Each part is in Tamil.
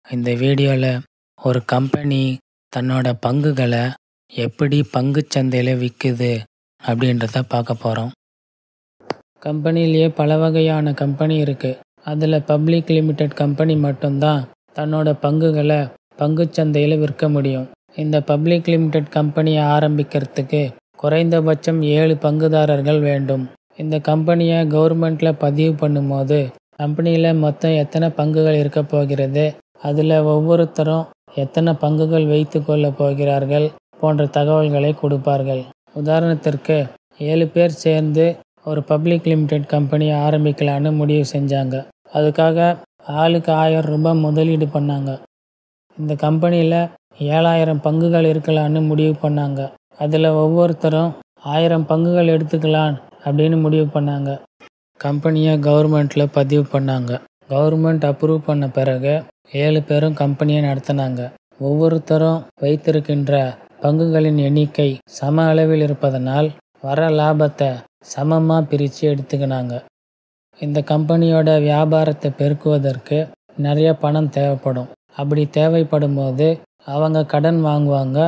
இந்த வீடியோவில் ஒரு கம்பெனி தன்னோட பங்குகளை எப்படி பங்குச் சந்தையில் விற்குது அப்படின்றத பார்க்க போகிறோம். கம்பெனிலேயே பல வகையான கம்பெனி இருக்குது. அதில் பப்ளிக் லிமிடெட் கம்பெனி மட்டும்தான் தன்னோட பங்குகளை பங்குச் சந்தையில் விற்க முடியும். இந்த பப்ளிக் லிமிடெட் கம்பெனியை ஆரம்பிக்கிறதுக்கு குறைந்தபட்சம் 7 பங்குதாரர்கள் வேண்டும். இந்த கம்பெனியை கவர்மெண்ட்டில் பதிவு பண்ணும்போது கம்பெனியில் மொத்தம் எத்தனை பங்குகள் இருக்க போகிறது, அதில் ஒவ்வொருத்தரும் எத்தனை பங்குகள் வைத்து கொள்ள போகிறார்கள் போன்ற தகவல்களை கொடுப்பார்கள். உதாரணத்திற்கு 7 பேர் சேர்ந்து ஒரு பப்ளிக் லிமிடெட் கம்பெனியை ஆரம்பிக்கலான்னு முடிவு செஞ்சாங்க. அதுக்காக ஆளுக்கு 1000 ரூபாய் முதலீடு பண்ணாங்க. இந்த கம்பெனியில் 7000 பங்குகள் இருக்கலான்னு முடிவு பண்ணாங்க. அதில் ஒவ்வொருத்தரும் 1000 பங்குகள் எடுத்துக்கலாம் அப்படின்னு முடிவு பண்ணாங்க. கம்பெனியை கவர்மெண்ட்டில் பதிவு பண்ணாங்க. கவர்மெண்ட் அப்ரூவ் பண்ண பிறகு 7 பேரும் கம்பெனியை நடத்தினாங்க. ஒவ்வொருத்தரும் வைத்திருக்கின்ற பங்குகளின் எண்ணிக்கை சம அளவில் இருப்பதனால் வர லாபத்தை சமமாக பிரித்து எடுத்துக்கினாங்க. இந்த கம்பெனியோட வியாபாரத்தை பெருக்குவதற்கு நிறைய பணம் தேவைப்படும். அப்படி தேவைப்படும் போது அவங்க கடன் வாங்குவாங்க,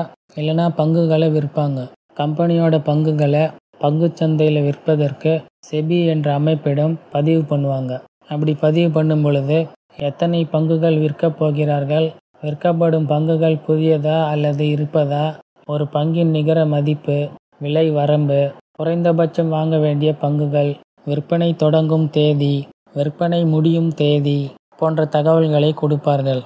இல்லைனா பங்குகளை விற்பாங்க. கம்பெனியோட பங்குகளை பங்குச்சந்தையில் விற்பதற்கு செபி என்ற அமைப்பிடம் பதிவு பண்ணுவாங்க. அப்படி பதிவு பண்ணும் பொழுது எத்தனை பங்குகள் விற்கப் போகிறார்கள், விற்கப்படும் பங்குகள் புதியதா அல்லது இருப்பதா, ஒரு பங்கின் நிகர மதிப்பு, விலை வரம்பு, குறைந்தபட்சம் வாங்க வேண்டிய பங்குகள், விற்பனை தொடங்கும் தேதி, விற்பனை முடியும் தேதி போன்ற தகவல்களை கொடுப்பார்கள்.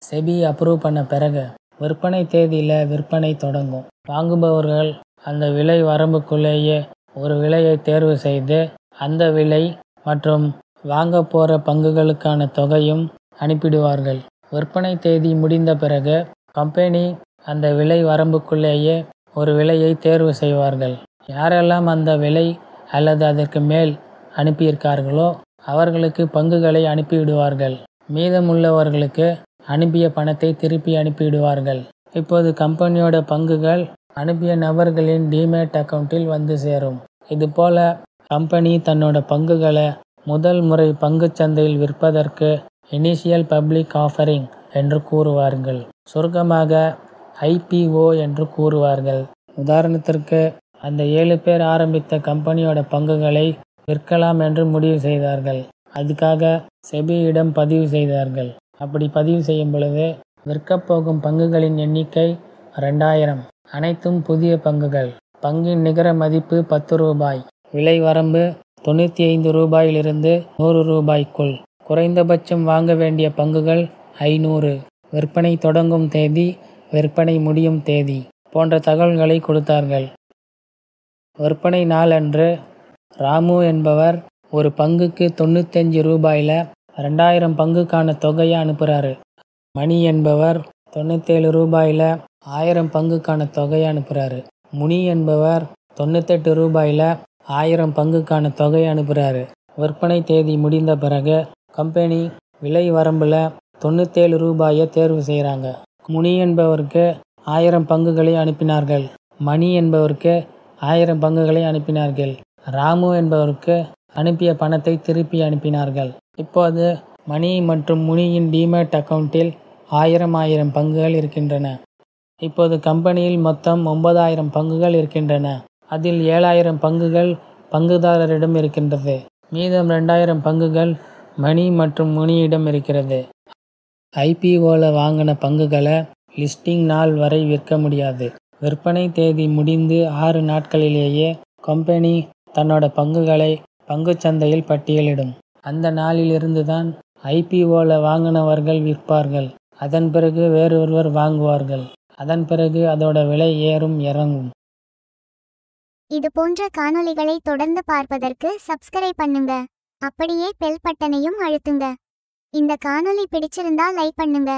செபி அப்ரூவ் பண்ண பிறகு விற்பனை தேதியில் விற்பனை தொடங்கும். வாங்குபவர்கள் அந்த விலை வரம்புக்குள்ளேயே ஒரு விலையை தேர்வு செய்து அந்த விலை மற்றும் வாங்க போகிற பங்குகளுக்கான தொகையும் அனுப்பிடுவார்கள். விற்பனை தேதி முடிந்த பிறகு கம்பெனி அந்த விலை வரம்புக்குள்ளேயே ஒரு விலையை தேர்வு செய்வார்கள். யாரெல்லாம் அந்த விலை அல்லது அதற்கு மேல் அனுப்பியிருக்கார்களோ அவர்களுக்கு பங்குகளை அனுப்பிவிடுவார்கள். மீதமுள்ளவர்களுக்கு அனுப்பிய பணத்தை திருப்பி அனுப்பிவிடுவார்கள். இப்போது கம்பெனியோட பங்குகள் அனுப்பிய நபர்களின் டிமேட் அக்கவுண்டில் வந்து சேரும். இதுபோல கம்பெனி தன்னோட பங்குகளை முதல் முறை பங்குச் சந்தையில் விற்பதற்கு இனிஷியல் பப்ளிக் ஆஃபரிங் என்று கூறுவார்கள். சுருக்கமாக IPO என்று கூறுவார்கள். உதாரணத்திற்கு அந்த 7 பேர் ஆரம்பித்த கம்பெனியோட பங்குகளை விற்கலாம் என்று முடிவு செய்தார்கள். அதுக்காக செபியிடம் பதிவு செய்தார்கள். அப்படி பதிவு செய்யும் பொழுது விற்கப் போகும் பங்குகளின் எண்ணிக்கை 2000. அனைத்தும் புதிய பங்குகள். பங்கின் நிகர மதிப்பு 10 ரூபாய். விலை வரம்பு 95 ரூபாயிலிருந்து 100 ரூபாய்க்குள். குறைந்தபட்சம் வாங்க வேண்டிய பங்குகள் 500. விற்பனை தொடங்கும் தேதி, விற்பனை முடியும் தேதி போன்ற தகவல்களை கொடுத்தார்கள். விற்பனை நாள் அன்று ராமு என்பவர் ஒரு பங்குக்கு 95 ரூபாயில் 2000 பங்குக்கான தொகையை அனுப்புகிறாரு. மணி என்பவர் 97 ரூபாயில் 1000 பங்குக்கான தொகையை அனுப்புகிறாரு. முனி என்பவர் 98 ரூபாயில் 1000 பங்குக்கான தொகையை அனுப்புகிறாரு. விற்பனை தேதி முடிந்த பிறகு கம்பெனி விலை வரம்பில் 97 ரூபாயை தேர்வு செய்கிறாங்க. முனி என்பவருக்கு 1000 பங்குகளை அனுப்பினார்கள். மணி என்பவருக்கு 1000 பங்குகளை அனுப்பினார்கள். ராமு என்பவருக்கு அனுப்பிய பணத்தை திருப்பி அனுப்பினார்கள். இப்போது மணி மற்றும் முனியின் டிமேட் அக்கவுண்டில் 1000 பங்குகள் இருக்கின்றன. இப்போது கம்பெனியில் மொத்தம் 9000 பங்குகள் இருக்கின்றன. அதில் 7000 பங்குகள் பங்குதாரரிடம் இருக்கின்றது. மீதம் 2000 பங்குகள் மணி மற்றும் முனியிடம் இருக்கிறது. IPOவில் வாங்கின பங்குகளை லிஸ்டிங் நாள் வரை விற்க முடியாது. விற்பனை தேதி முடிந்து 6 நாட்களிலேயே கம்பெனி தன்னோட பங்குகளை பங்குச்சந்தையில் பட்டியலிடும். அந்த நாளிலிருந்து தான் IPOவில் வாங்கினவர்கள் விற்பார்கள். அதன் பிறகு வேறொருவர் வாங்குவார்கள். அதன் பிறகு அதோட விலை ஏறும் இறங்கும். இது போன்ற காணொளிகளை தொடர்ந்து பார்ப்பதற்கு சப்ஸ்கிரைப் பண்ணுங்க. அப்படியே பெல் பட்டனையும் அழுத்துங்க. இந்த காணொளி பிடிச்சிருந்தா லைக் பண்ணுங்க.